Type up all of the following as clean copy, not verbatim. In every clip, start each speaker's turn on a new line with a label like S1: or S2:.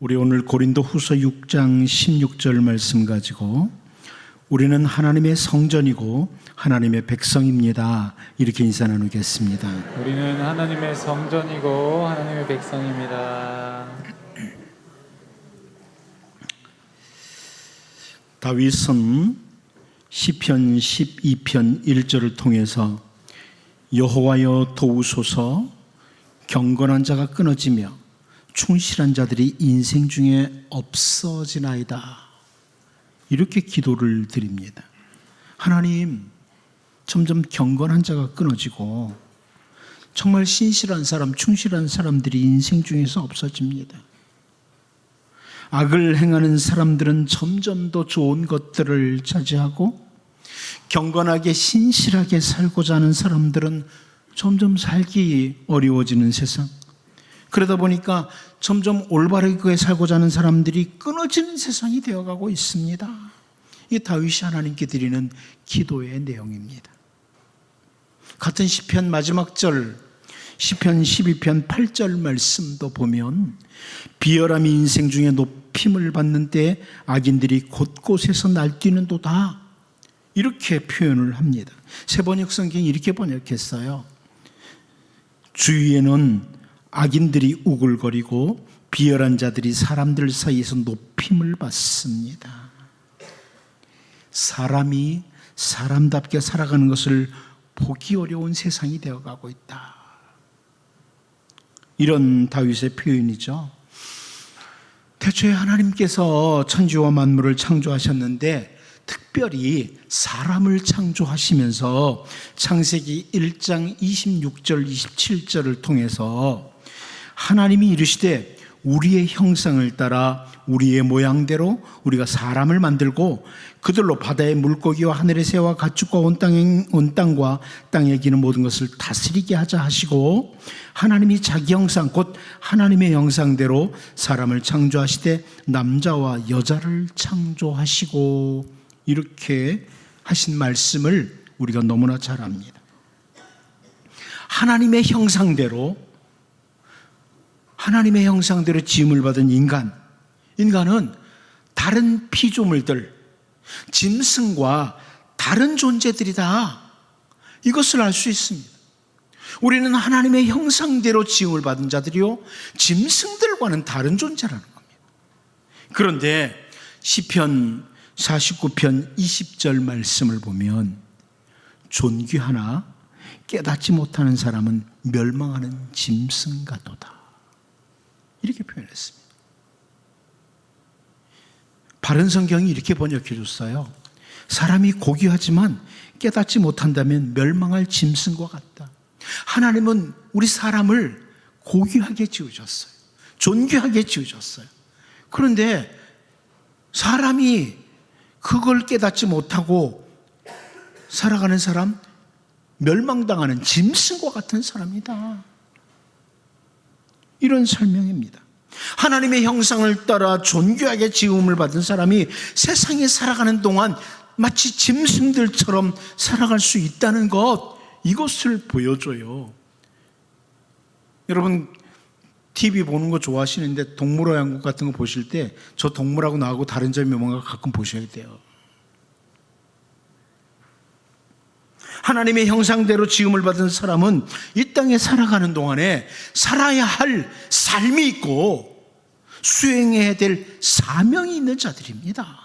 S1: 우리 오늘 고린도후서 6장 16절 말씀 가지고 우리는 하나님의 성전이고 하나님의 백성입니다. 이렇게 인사 나누겠습니다.
S2: 우리는 하나님의 성전이고 하나님의 백성입니다.
S1: 다윗은 시편 12편 1절을 통해서 여호와여 도우소서, 경건한 자가 끊어지며 충실한 자들이 인생 중에 없어지나이다, 이렇게 기도를 드립니다. 하나님, 점점 경건한 자가 끊어지고 정말 신실한 사람, 충실한 사람들이 인생 중에서 없어집니다. 악을 행하는 사람들은 점점 더 좋은 것들을 차지하고 경건하게 신실하게 살고자 하는 사람들은 점점 살기 어려워지는 세상, 그러다 보니까 점점 올바르게 살고자 하는 사람들이 끊어지는 세상이 되어가고 있습니다. 이게 다윗이 하나님께 드리는 기도의 내용입니다. 같은 시편 마지막 절, 시편 12편 8절 말씀도 보면 비열함이 인생 중에 높임을 받는 때에 악인들이 곳곳에서 날뛰는도다, 이렇게 표현을 합니다. 새번역 성경이 이렇게 번역했어요. 주위에는 악인들이 우글거리고 비열한 자들이 사람들 사이에서 높임을 받습니다. 사람이 사람답게 살아가는 것을 보기 어려운 세상이 되어가고 있다, 이런 다윗의 표현이죠. 태초에 하나님께서 천지와 만물을 창조하셨는데 특별히 사람을 창조하시면서 창세기 1장 26절 27절을 통해서 하나님이 이르시되 우리의 형상을 따라 우리의 모양대로 우리가 사람을 만들고 그들로 바다의 물고기와 하늘의 새와 가축과 온 땅과 땅에 기는 모든 것을 다스리게 하자 하시고, 하나님이 자기 형상 곧 하나님의 형상대로 사람을 창조하시되 남자와 여자를 창조하시고, 이렇게 하신 말씀을 우리가 너무나 잘 압니다. 하나님의 형상대로 지음을 받은 인간은 다른 피조물들, 짐승과 다른 존재들이다, 이것을 알 수 있습니다. 우리는 하나님의 형상대로 지음을 받은 자들이요 짐승들과는 다른 존재라는 겁니다. 그런데 시편 49편 20절 말씀을 보면 존귀하나 깨닫지 못하는 사람은 멸망하는 짐승 같도다, 이렇게 표현했습니다. 바른 성경이 이렇게 번역해 줬어요. 사람이 고귀하지만 깨닫지 못한다면 멸망할 짐승과 같다. 하나님은 우리 사람을 고귀하게 지으셨어요. 존귀하게 지으셨어요. 그런데 사람이 그걸 깨닫지 못하고 살아가는 사람, 멸망당하는 짐승과 같은 사람이다, 이런 설명입니다. 하나님의 형상을 따라 존귀하게 지음을 받은 사람이 세상에 살아가는 동안 마치 짐승들처럼 살아갈 수 있다는 것, 이것을 보여줘요. 여러분 TV 보는 거 좋아하시는데 동물의 왕국 같은 거 보실 때 저 동물하고 나하고 다른 점이 뭔가 가끔 보셔야 돼요. 하나님의 형상대로 지음을 받은 사람은 이 땅에 살아가는 동안에 살아야 할 삶이 있고 수행해야 될 사명이 있는 자들입니다.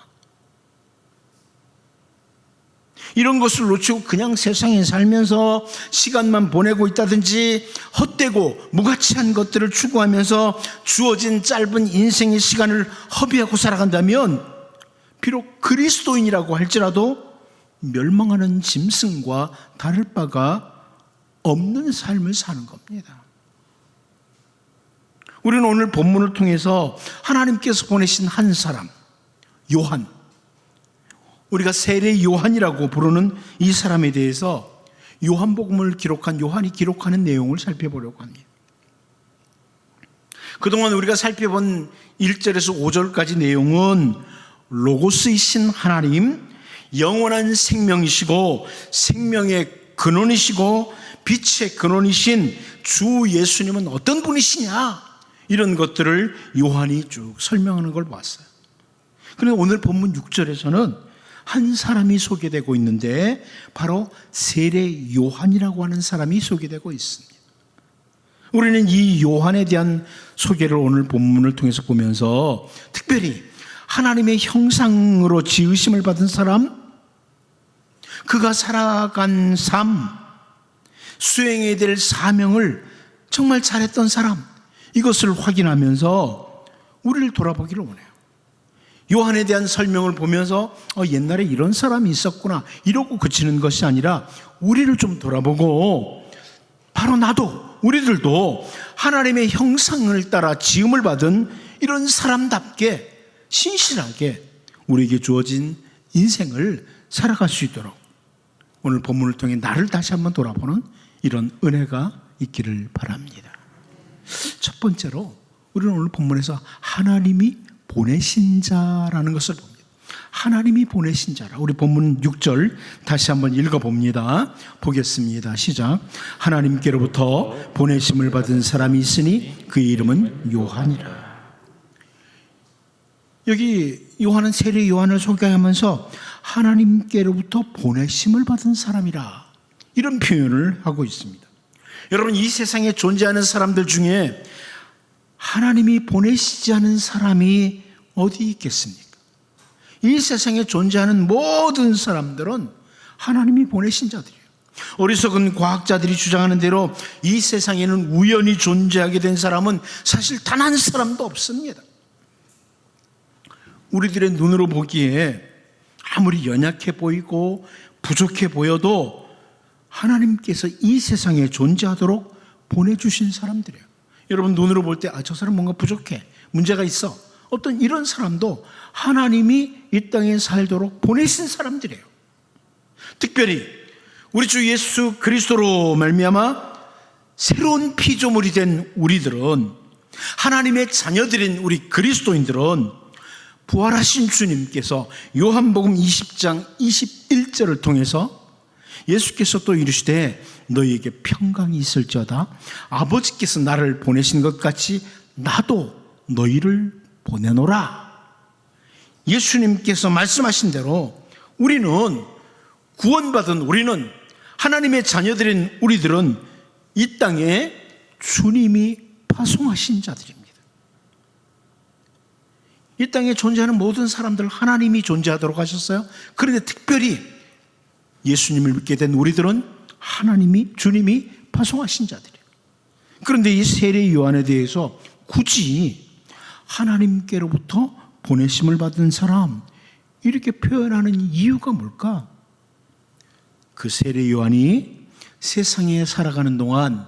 S1: 이런 것을 놓치고 그냥 세상에 살면서 시간만 보내고 있다든지 헛되고 무가치한 것들을 추구하면서 주어진 짧은 인생의 시간을 허비하고 살아간다면 비록 그리스도인이라고 할지라도 멸망하는 짐승과 다를 바가 없는 삶을 사는 겁니다. 우리는 오늘 본문을 통해서 하나님께서 보내신 한 사람, 요한, 우리가 세례 요한이라고 부르는 이 사람에 대해서 요한복음을 기록한 요한이 기록하는 내용을 살펴보려고 합니다. 그동안 우리가 살펴본 1절에서 5절까지 내용은 로고스이신 하나님, 영원한 생명이시고 생명의 근원이시고 빛의 근원이신 주 예수님은 어떤 분이시냐, 이런 것들을 요한이 쭉 설명하는 걸 봤어요. 그런데 오늘 본문 6절에서는 한 사람이 소개되고 있는데 바로 세례 요한이라고 하는 사람이 소개되고 있습니다. 우리는 이 요한에 대한 소개를 오늘 본문을 통해서 보면서 특별히 하나님의 형상으로 지으심을 받은 사람, 그가 살아간 삶, 수행해야 될 사명을 정말 잘했던 사람, 이것을 확인하면서 우리를 돌아보기를 원해요. 요한에 대한 설명을 보면서 옛날에 이런 사람이 있었구나 이러고 그치는 것이 아니라 우리를 좀 돌아보고 바로 나도, 우리들도 하나님의 형상을 따라 지음을 받은 이런 사람답게 신실하게 우리에게 주어진 인생을 살아갈 수 있도록 오늘 본문을 통해 나를 다시 한번 돌아보는 이런 은혜가 있기를 바랍니다. 첫 번째로 우리는 오늘 본문에서 하나님이 보내신 자라는 것을 봅니다. 하나님이 보내신 자라. 우리 본문 6절 다시 한번 읽어봅니다. 보겠습니다. 시작. 하나님께로부터 보내심을 받은 사람이 있으니 그의 이름은 요한이라. 여기 요한은 세례 요한을 소개하면서 하나님께로부터 보내심을 받은 사람이라 이런 표현을 하고 있습니다. 여러분, 이 세상에 존재하는 사람들 중에 하나님이 보내시지 않은 사람이 어디 있겠습니까? 이 세상에 존재하는 모든 사람들은 하나님이 보내신 자들이에요. 어리석은 과학자들이 주장하는 대로 이 세상에는 우연히 존재하게 된 사람은 사실 단 한 사람도 없습니다. 우리들의 눈으로 보기에 아무리 연약해 보이고 부족해 보여도 하나님께서 이 세상에 존재하도록 보내주신 사람들이에요. 여러분, 눈으로 볼 때 저 사람 뭔가 부족해, 문제가 있어, 어떤 이런 사람도 하나님이 이 땅에 살도록 보내신 사람들이에요. 특별히 우리 주 예수 그리스도로 말미암아 새로운 피조물이 된 우리들은, 하나님의 자녀들인 우리 그리스도인들은 부활하신 주님께서 요한복음 20장 21절을 통해서 예수께서 또 이르시되 너희에게 평강이 있을지어다. 아버지께서 나를 보내신 것 같이 나도 너희를 보내노라. 예수님께서 말씀하신 대로 우리는 구원받은, 우리는 하나님의 자녀들인 우리들은 이 땅에 주님이 파송하신 자들입니다. 이 땅에 존재하는 모든 사람들 하나님이 존재하도록 하셨어요. 그런데 특별히 예수님을 믿게 된 우리들은 주님이 파송하신 자들이에요. 그런데 이 세례 요한에 대해서 굳이 하나님께로부터 보내심을 받은 사람 이렇게 표현하는 이유가 뭘까? 그 세례 요한이 세상에 살아가는 동안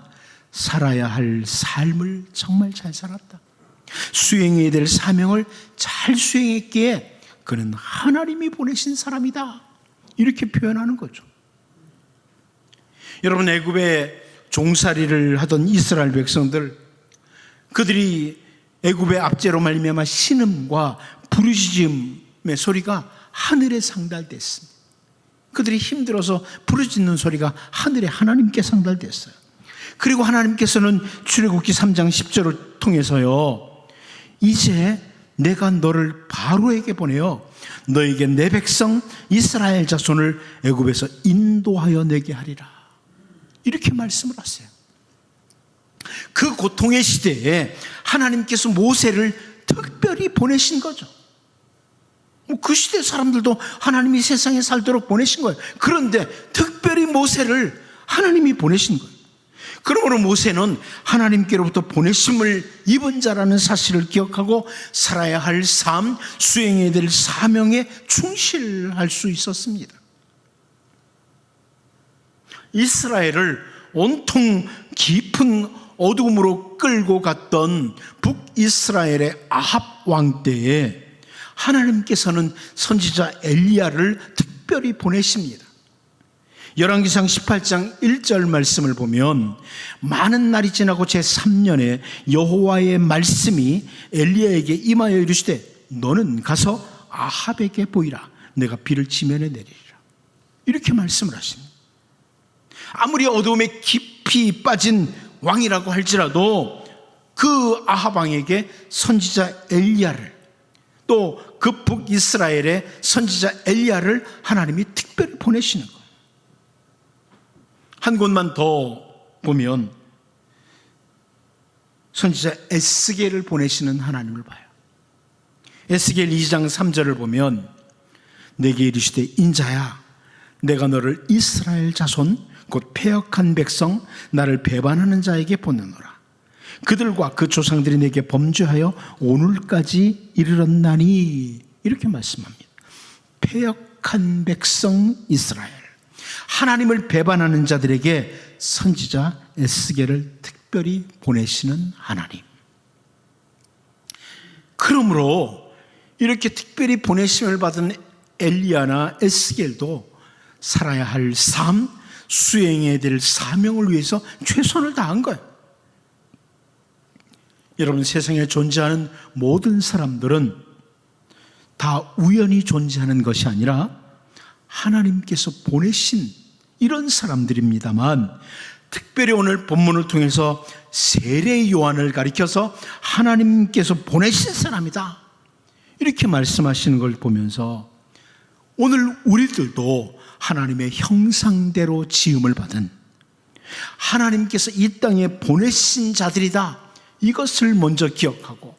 S1: 살아야 할 삶을 정말 잘 살았다. 수행해야 될 사명을 잘 수행했기에 그는 하나님이 보내신 사람이다. 이렇게 표현하는 거죠. 여러분, 애굽에 종살이를 하던 이스라엘 백성들, 그들이 애굽의 압제로 말미암아 신음과 부르짖음의 소리가 하늘에 상달됐습니다. 그들이 힘들어서 부르짖는 소리가 하늘에 하나님께 상달됐어요. 그리고 하나님께서는 출애굽기 3장 10절을 통해서요, 이제 내가 너를 바로에게 보내어 너에게 내 백성 이스라엘 자손을 애굽에서 인도하여 내게 하리라. 이렇게 말씀을 하세요. 그 고통의 시대에 하나님께서 모세를 특별히 보내신 거죠. 그 시대 사람들도 하나님이 세상에 살도록 보내신 거예요. 그런데 특별히 모세를 하나님이 보내신 거예요. 그러므로 모세는 하나님께로부터 보내심을 입은 자라는 사실을 기억하고 살아야 할 삶, 수행해야 될 사명에 충실할 수 있었습니다. 이스라엘을 온통 깊은 어둠으로 끌고 갔던 북이스라엘의 아합 왕 때에 하나님께서는 선지자 엘리야를 특별히 보내십니다. 열왕기상 18장 1절 말씀을 보면 많은 날이 지나고 제3년에 여호와의 말씀이 엘리야에게 임하여 이르시되 너는 가서 아합에게 보이라. 내가 비를 지면에 내리리라. 이렇게 말씀을 하십니다. 아무리 어두움에 깊이 빠진 왕이라고 할지라도 그 아합 왕에게 선지자 엘리야를, 또 그 북이스라엘의 선지자 엘리야를 하나님이 특별히 보내시는 거예요. 한 곳만 더 보면 선지자 에스겔을 보내시는 하나님을 봐요. 에스겔 2장 3절을 보면 내게 이르시되 인자야, 내가 너를 이스라엘 자손 곧 패역한 백성 나를 배반하는 자에게 보내노라. 그들과 그 조상들이 내게 범죄하여 오늘까지 이르렀나니, 이렇게 말씀합니다. 패역한 백성 이스라엘, 하나님을 배반하는 자들에게 선지자 에스겔을 특별히 보내시는 하나님. 그러므로 이렇게 특별히 보내심을 받은 엘리야나 에스겔도 살아야 할 삶, 수행해야 될 사명을 위해서 최선을 다한 거예요. 여러분, 세상에 존재하는 모든 사람들은 다 우연히 존재하는 것이 아니라 하나님께서 보내신 이런 사람들입니다만, 특별히 오늘 본문을 통해서 세례 요한을 가리켜서 하나님께서 보내신 사람이다, 이렇게 말씀하시는 걸 보면서 오늘 우리들도 하나님의 형상대로 지음을 받은 하나님께서 이 땅에 보내신 자들이다, 이것을 먼저 기억하고,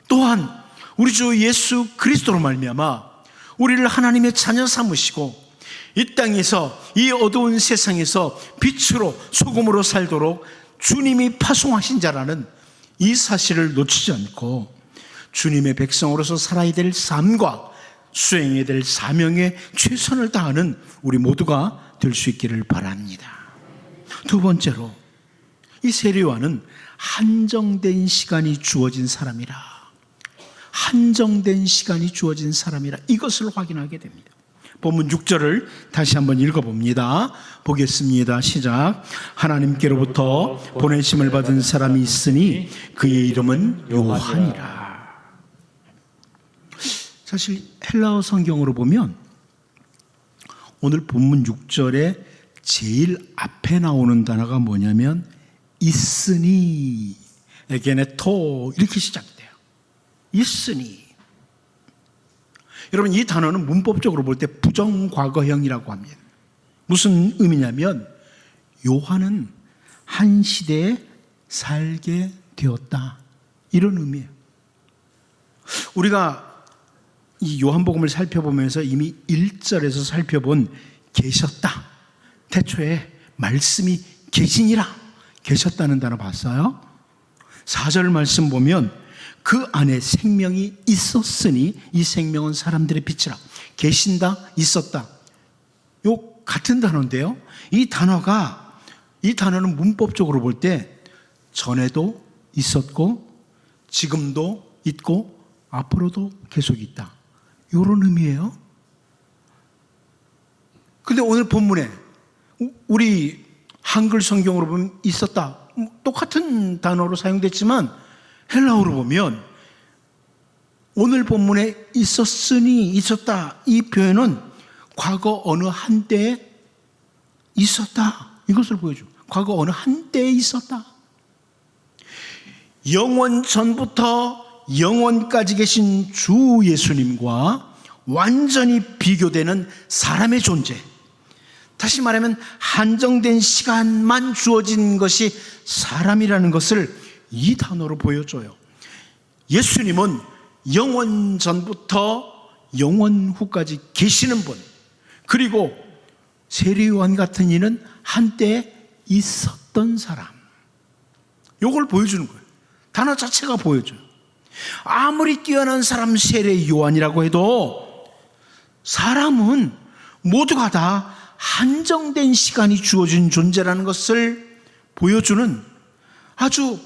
S1: 또한 우리 주 예수 그리스도로 말미암아 우리를 하나님의 자녀 삼으시고 이 땅에서, 이 어두운 세상에서 빛으로 소금으로 살도록 주님이 파송하신 자라는 이 사실을 놓치지 않고 주님의 백성으로서 살아야 될 삶과 수행해야 될 사명에 최선을 다하는 우리 모두가 될 수 있기를 바랍니다. 두 번째로, 이 세례요한은 한정된 시간이 주어진 사람이라, 한정된 시간이 주어진 사람이라, 이것을 확인하게 됩니다. 본문 6절을 다시 한번 읽어봅니다. 보겠습니다. 시작. 하나님께로부터 보내심을 받은 사람이 있으니 그의 이름은 요한이라. 사실 헬라어 성경으로 보면 오늘 본문 6절에 제일 앞에 나오는 단어가 뭐냐면 있으니, 에게네토, 이렇게 시작돼요. 있으니. 여러분, 이 단어는 문법적으로 볼 때 부정과거형이라고 합니다. 무슨 의미냐면 요한은 한 시대에 살게 되었다, 이런 의미예요. 우리가 이 요한복음을 살펴보면서 이미 1절에서 살펴본 계셨다, 태초에 말씀이 계시니라, 계셨다는 단어 봤어요? 4절 말씀 보면 그 안에 생명이 있었으니 이 생명은 사람들의 빛이라. 계신다, 있었다, 요 같은 단어인데요, 이 단어는 문법적으로 볼 때 전에도 있었고 지금도 있고 앞으로도 계속 있다, 이런 의미예요. 근데 오늘 본문에 우리 한글 성경으로 보면 있었다, 똑같은 단어로 사용됐지만 헬라어로 보면 오늘 본문에 있었으니, 있었다, 이 표현은 과거 어느 한때에 있었다, 이것을 보여줘. 과거 어느 한때에 있었다. 영원 전부터 영원까지 계신 주 예수님과 완전히 비교되는 사람의 존재, 다시 말하면 한정된 시간만 주어진 것이 사람이라는 것을 이 단어로 보여줘요. 예수님은 영원 전부터 영원 후까지 계시는 분, 그리고 세례요한 같은 이는 한때 있었던 사람, 이걸 보여주는 거예요. 단어 자체가 보여줘요. 아무리 뛰어난 사람 세례요한이라고 해도 사람은 모두가 다 한정된 시간이 주어진 존재라는 것을 보여주는 아주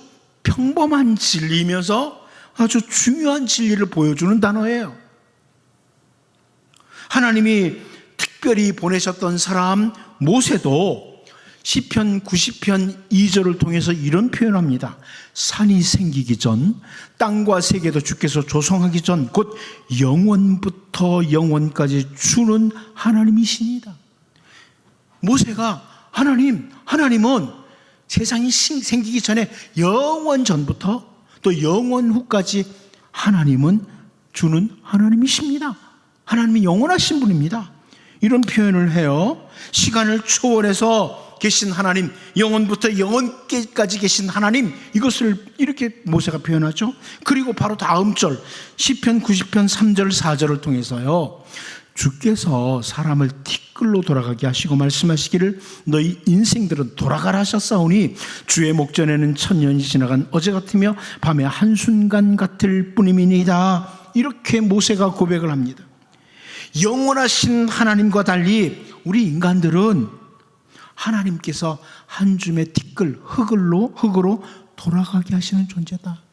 S1: 평범한 진리이면서 아주 중요한 진리를 보여주는 단어예요. 하나님이 특별히 보내셨던 사람 모세도 시편 90편 2절을 통해서 이런 표현합니다. 산이 생기기 전, 땅과 세계도 주께서 조성하기 전 곧 영원부터 영원까지 주는 하나님이시니다. 모세가 하나님은 세상이 생기기 전에 영원 전부터 또 영원 후까지 하나님은 주는 하나님이십니다. 하나님이 영원하신 분입니다. 이런 표현을 해요. 시간을 초월해서 계신 하나님, 영원부터 영원까지 계신 하나님, 이것을 이렇게 모세가 표현하죠. 그리고 바로 다음 절 시편 90편 3절 4절을 통해서요, 주께서 사람을 티끌로 돌아가게 하시고 말씀하시기를 너희 인생들은 돌아가라 하셨사오니 주의 목전에는 천년이 지나간 어제 같으며 밤에 한순간 같을 뿐임이니이다. 이렇게 모세가 고백을 합니다. 영원하신 하나님과 달리 우리 인간들은 하나님께서 한 줌의 티끌, 흙으로 돌아가게 하시는 존재다.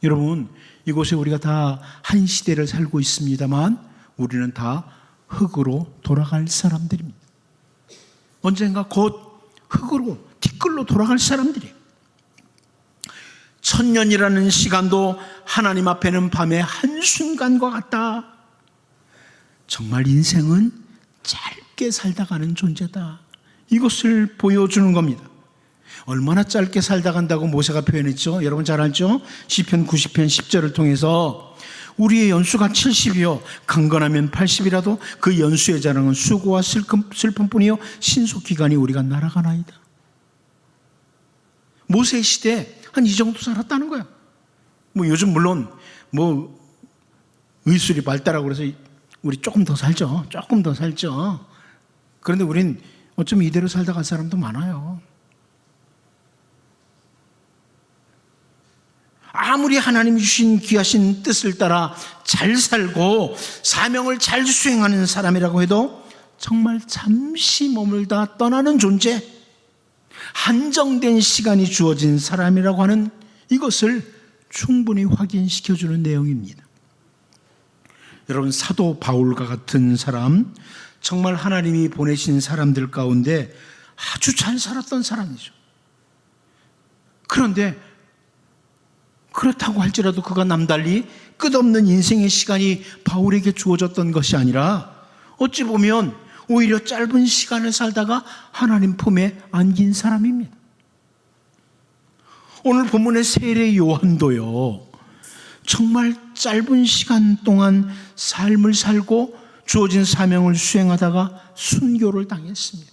S1: 여러분, 이곳에 우리가 다 한 시대를 살고 있습니다만 우리는 다 흙으로 돌아갈 사람들입니다. 언젠가 곧 흙으로, 티끌로 돌아갈 사람들이에요. 천년이라는 시간도 하나님 앞에는 밤의 한순간과 같다. 정말 인생은 짧게 살다 가는 존재다. 이것을 보여주는 겁니다. 얼마나 짧게 살다 간다고 모세가 표현했죠? 여러분 잘 알죠? 시편 90편 10절을 통해서 우리의 연수가 70이요 강건하면 80이라도 그 연수의 자랑은 수고와 슬픔뿐이요 신속기간이 우리가 날아가나이다. 모세 시대 한 이 정도 살았다는 거야. 뭐 요즘 물론 뭐 의술이 발달하고 그래서 우리 조금 더 살죠. 그런데 우린 어쩌면 이대로 살다 갈 사람도 많아요. 아무리 하나님이 주신 귀하신 뜻을 따라 잘 살고 사명을 잘 수행하는 사람이라고 해도 정말 잠시 머물다 떠나는 존재, 한정된 시간이 주어진 사람이라고 하는 이것을 충분히 확인시켜주는 내용입니다. 여러분, 사도 바울과 같은 사람, 정말 하나님이 보내신 사람들 가운데 아주 잘 살았던 사람이죠. 그런데 그렇다고 할지라도 그가 남달리 끝없는 인생의 시간이 바울에게 주어졌던 것이 아니라 어찌 보면 오히려 짧은 시간을 살다가 하나님 품에 안긴 사람입니다. 오늘 본문의 세례 요한도요, 정말 짧은 시간 동안 삶을 살고 주어진 사명을 수행하다가 순교를 당했습니다.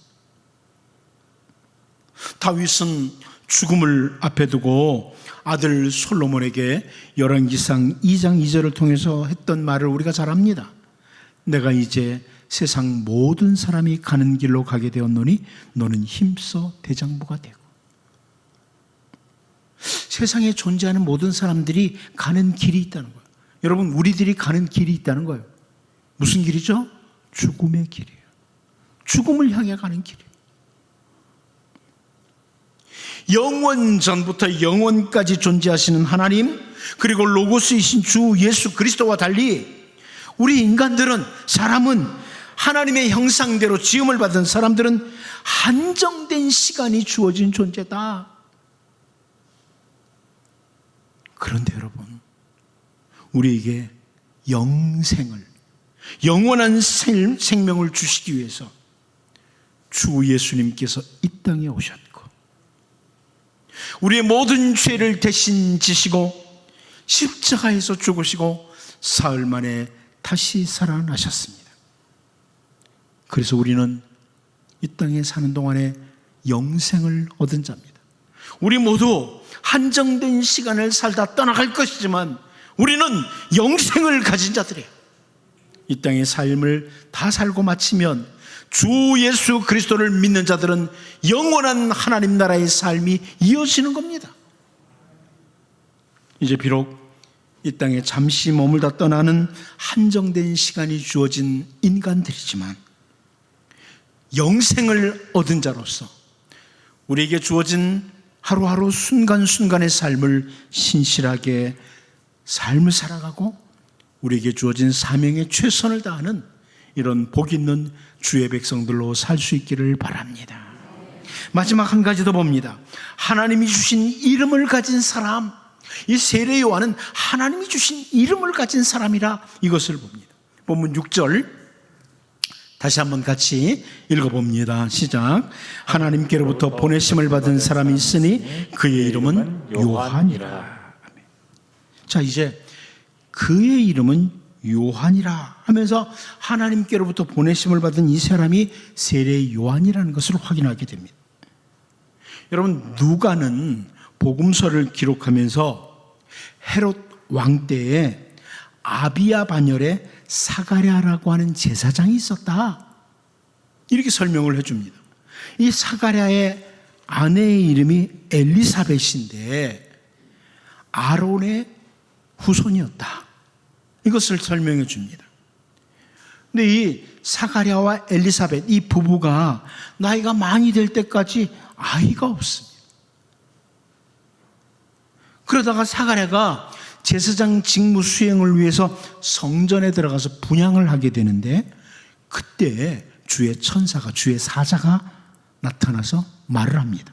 S1: 다윗은 죽음을 앞에 두고 아들 솔로몬에게 열왕기상 2장 2절을 통해서 했던 말을 우리가 잘 압니다. 내가 이제 세상 모든 사람이 가는 길로 가게 되었노니 너는 힘써 대장부가 되고. 세상에 존재하는 모든 사람들이 가는 길이 있다는 거예요. 여러분, 우리들이 가는 길이 있다는 거예요. 무슨 길이죠? 죽음의 길이에요. 죽음을 향해 가는 길이에요. 영원 전부터 영원까지 존재하시는 하나님, 그리고 로고스이신 주 예수 그리스도와 달리 우리 인간들은, 사람은, 하나님의 형상대로 지음을 받은 사람들은 한정된 시간이 주어진 존재다. 그런데 여러분, 우리에게 영생을, 영원한 생명을 주시기 위해서 주 예수님께서 이 땅에 오셨고 우리의 모든 죄를 대신 지시고 십자가에서 죽으시고 사흘 만에 다시 살아나셨습니다. 그래서 우리는 이 땅에 사는 동안에 영생을 얻은 자입니다. 우리 모두 한정된 시간을 살다 떠나갈 것이지만 우리는 영생을 가진 자들이에요. 이 땅의 삶을 다 살고 마치면 주 예수 그리스도를 믿는 자들은 영원한 하나님 나라의 삶이 이어지는 겁니다. 이제 비록 이 땅에 잠시 머물다 떠나는 한정된 시간이 주어진 인간들이지만 영생을 얻은 자로서 우리에게 주어진 하루하루 순간순간의 삶을 신실하게 삶을 살아가고 우리에게 주어진 사명에 최선을 다하는 이런 복 있는 주의 백성들로 살 수 있기를 바랍니다. 마지막 한 가지 더 봅니다. 하나님이 주신 이름을 가진 사람, 이 세례 요한은 하나님이 주신 이름을 가진 사람이라 이것을 봅니다. 본문 6절 다시 한번 같이 읽어봅니다. 시작. 하나님께로부터 보내심을 받은 사람이 있으니 그의 이름은 요한이라. 자, 이제 그의 이름은 요한이라 하면서 하나님께로부터 보내심을 받은 이 사람이 세례 요한이라는 것을 확인하게 됩니다. 여러분, 누가는 복음서를 기록하면서 헤롯 왕 때에 아비야 반열에 사가랴라고 하는 제사장이 있었다, 이렇게 설명을 해줍니다. 이 사가랴의 아내의 이름이 엘리사벳인데 아론의 후손이었다, 이것을 설명해 줍니다. 근데 이 사가랴와 엘리사벳, 이 부부가 나이가 많이 될 때까지 아이가 없습니다. 그러다가 사가랴가 제사장 직무 수행을 위해서 성전에 들어가서 분향을 하게 되는데, 그때 주의 천사가, 주의 사자가 나타나서 말을 합니다.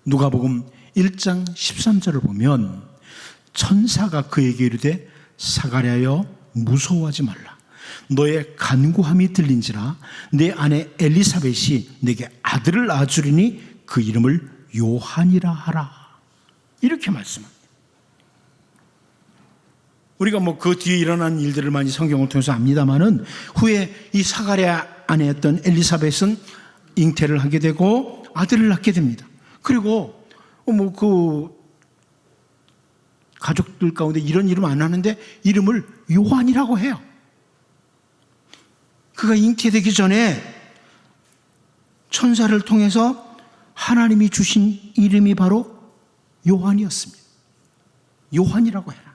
S1: 누가복음 1장 13절을 보면 천사가 그에게 이르되 사가랴여 무서워하지 말라. 너의 간구함이 들린지라 내 아내 엘리사벳이 내게 아들을 낳아주리니 그 이름을 요한이라 하라. 이렇게 말씀합니다. 우리가 그 뒤에 일어난 일들을 많이 성경을 통해서 압니다만은, 후에 이 사가랴 아내였던 엘리사벳은 잉태를 하게 되고 아들을 낳게 됩니다. 그리고 그 가족들 가운데 이런 이름 안 하는데 이름을 요한이라고 해요. 그가 잉태되기 전에 천사를 통해서 하나님이 주신 이름이 바로 요한이었습니다. 요한이라고 해라.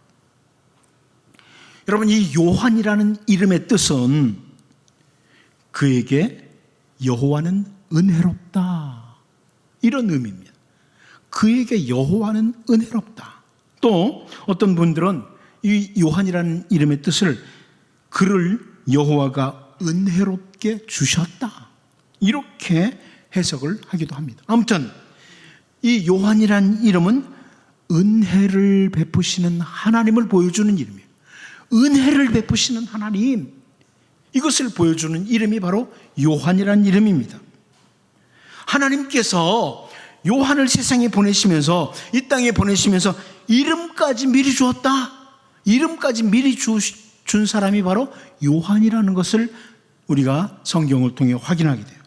S1: 여러분, 이 요한이라는 이름의 뜻은 그에게 여호와는 은혜롭다, 이런 의미입니다. 그에게 여호와는 은혜롭다. 또 어떤 분들은 이 요한이라는 이름의 뜻을 그를 여호와가 은혜롭게 주셨다, 이렇게 해석을 하기도 합니다. 아무튼 이 요한이라는 이름은 은혜를 베푸시는 하나님을 보여주는 이름이에요. 은혜를 베푸시는 하나님, 이것을 보여주는 이름이 바로 요한이라는 이름입니다. 하나님께서 요한을 세상에 보내시면서, 이 땅에 보내시면서 이름까지 미리 주었다, 이름까지 미리 준 사람이 바로 요한이라는 것을 우리가 성경을 통해 확인하게 돼요.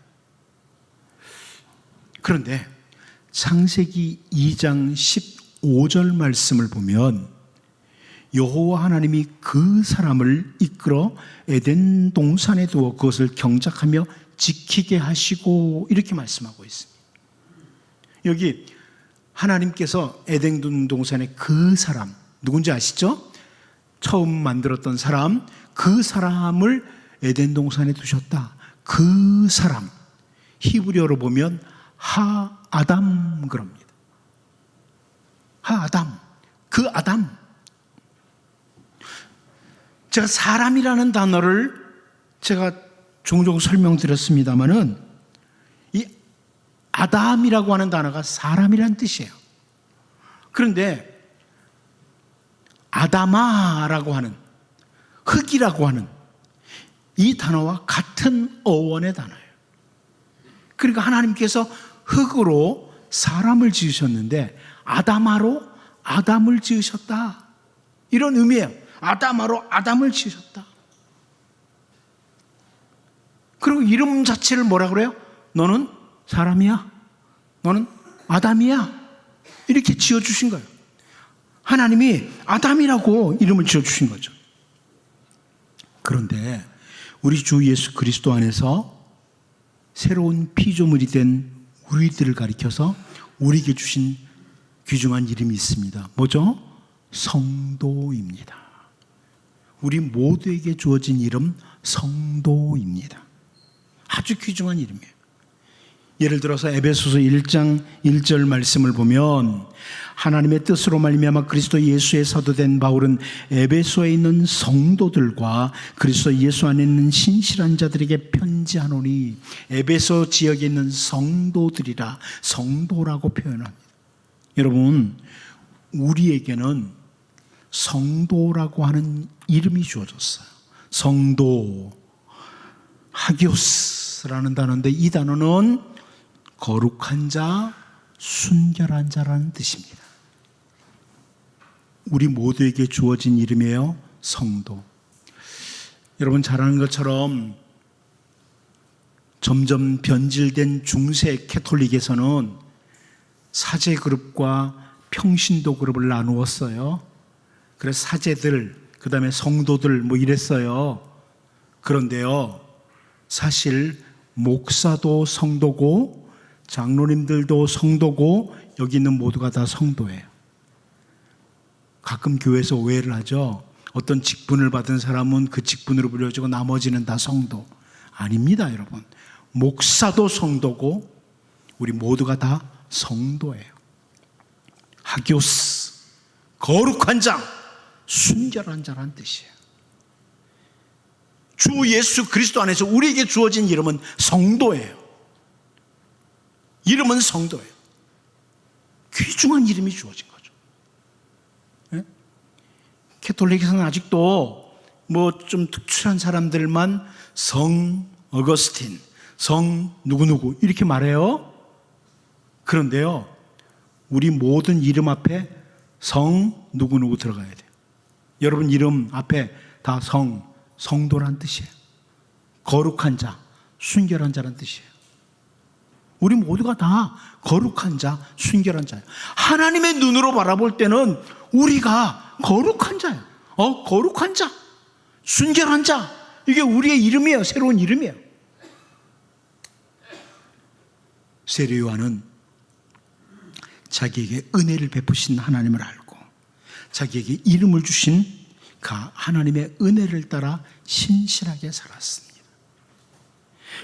S1: 그런데 창세기 2장 15절 말씀을 보면 여호와 하나님이 그 사람을 이끌어 에덴 동산에 두어 그것을 경작하며 지키게 하시고, 이렇게 말씀하고 있습니다. 여기 하나님께서 에덴 동산에 그 사람, 누군지 아시죠? 처음 만들었던 사람, 그 사람을 에덴 동산에 두셨다. 그 사람, 히브리어로 보면 하아담 그럽니다. 하아담, 그 아담. 제가 사람이라는 단어를 제가 종종 설명드렸습니다마는, 이 아담이라고 하는 단어가 사람이라는 뜻이에요. 그런데 아다마라고 하는, 흙이라고 하는 이 단어와 같은 어원의 단어예요. 그러니까 하나님께서 흙으로 사람을 지으셨는데 아다마로 아담을 지으셨다, 이런 의미예요. 아다마로 아담을 지으셨다. 그리고 이름 자체를 뭐라 그래요? 너는 사람이야, 너는 아담이야, 이렇게 지어주신 거예요. 하나님이 아담이라고 이름을 지어주신 거죠. 그런데 우리 주 예수 그리스도 안에서 새로운 피조물이 된 우리들을 가리켜서 우리에게 주신 귀중한 이름이 있습니다. 뭐죠? 성도입니다. 우리 모두에게 주어진 이름 성도입니다. 아주 귀중한 이름이에요. 예를 들어서 에베소서 1장 1절 말씀을 보면, 하나님의 뜻으로 말미암아 그리스도 예수의 사도된 바울은 에베소에 있는 성도들과 그리스도 예수 안에 있는 신실한 자들에게 편지하노니, 에베소 지역에 있는 성도들이라, 성도라고 표현합니다. 여러분, 우리에게는 성도라고 하는 이름이 주어졌어요. 성도. 하기오스라는 단어인데 이 단어는 거룩한 자, 순결한 자라는 뜻입니다. 우리 모두에게 주어진 이름이에요. 성도. 여러분 잘 아는 것처럼 점점 변질된 중세 캐톨릭에서는 사제 그룹과 평신도 그룹을 나누었어요. 그래서 사제들, 그 다음에 성도들 뭐 이랬어요. 그런데요, 사실 목사도 성도고 장로님들도 성도고 여기 있는 모두가 다 성도예요. 가끔 교회에서 오해를 하죠. 어떤 직분을 받은 사람은 그 직분으로 불려지고 나머지는 다 성도. 아닙니다, 여러분. 목사도 성도고 우리 모두가 다 성도예요. 하기오스, 거룩한 자, 순결한 자라는 뜻이에요. 주 예수 그리스도 안에서 우리에게 주어진 이름은 성도예요. 이름은 성도예요. 귀중한 이름이 주어진 거죠. 네? 캐톨릭에서는 아직도 뭐 좀 특출한 사람들만 성 어거스틴, 성 누구누구 이렇게 말해요. 그런데요, 우리 모든 이름 앞에 성 누구누구 들어가야 돼요. 여러분 이름 앞에 다 성도란 뜻이에요. 거룩한 자, 순결한 자란 뜻이에요. 우리 모두가 다 거룩한 자, 순결한 자예요. 하나님의 눈으로 바라볼 때는 우리가 거룩한 자예요. 거룩한 자, 순결한 자, 이게 우리의 이름이에요. 새로운 이름이에요. 세례 요한은 자기에게 은혜를 베푸신 하나님을 알고 자기에게 이름을 주신 그 하나님의 은혜를 따라 신실하게 살았습니다.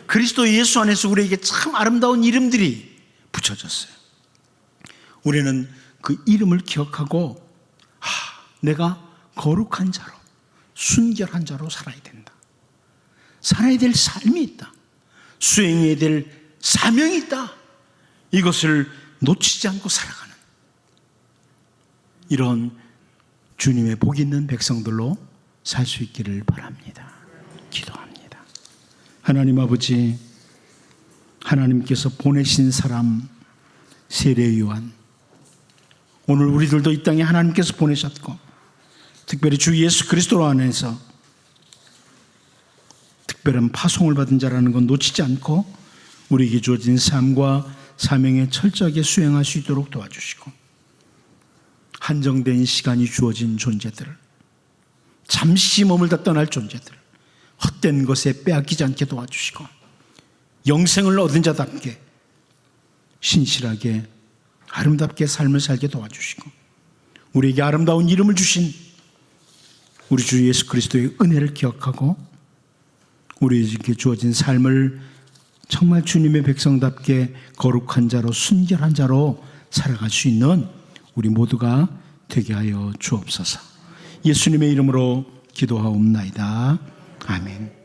S1: 그리스도 예수 안에서 우리에게 참 아름다운 이름들이 붙여졌어요. 우리는 그 이름을 기억하고 내가 거룩한 자로, 순결한 자로 살아야 된다. 살아야 될 삶이 있다. 수행해야 될 사명이 있다. 이것을 놓치지 않고 살아가는 이런 주님의 복 있는 백성들로 살 수 있기를 바랍니다. 기도합니다. 하나님 아버지, 하나님께서 보내신 사람 세례 요한, 오늘 우리들도 이 땅에 하나님께서 보내셨고 특별히 주 예수 그리스도 안에서 특별한 파송을 받은 자라는 건 놓치지 않고 우리에게 주어진 삶과 사명에 철저하게 수행할 수 있도록 도와주시고, 한정된 시간이 주어진 존재들을, 잠시 머물다 떠날 존재들을 헛된 것에 빼앗기지 않게 도와주시고, 영생을 얻은 자답게 신실하게 아름답게 삶을 살게 도와주시고, 우리에게 아름다운 이름을 주신 우리 주 예수 그리스도의 은혜를 기억하고 우리에게 주어진 삶을 정말 주님의 백성답게 거룩한 자로, 순결한 자로 살아갈 수 있는 우리 모두가 되게 하여 주옵소서. 예수님의 이름으로 기도하옵나이다. 아멘.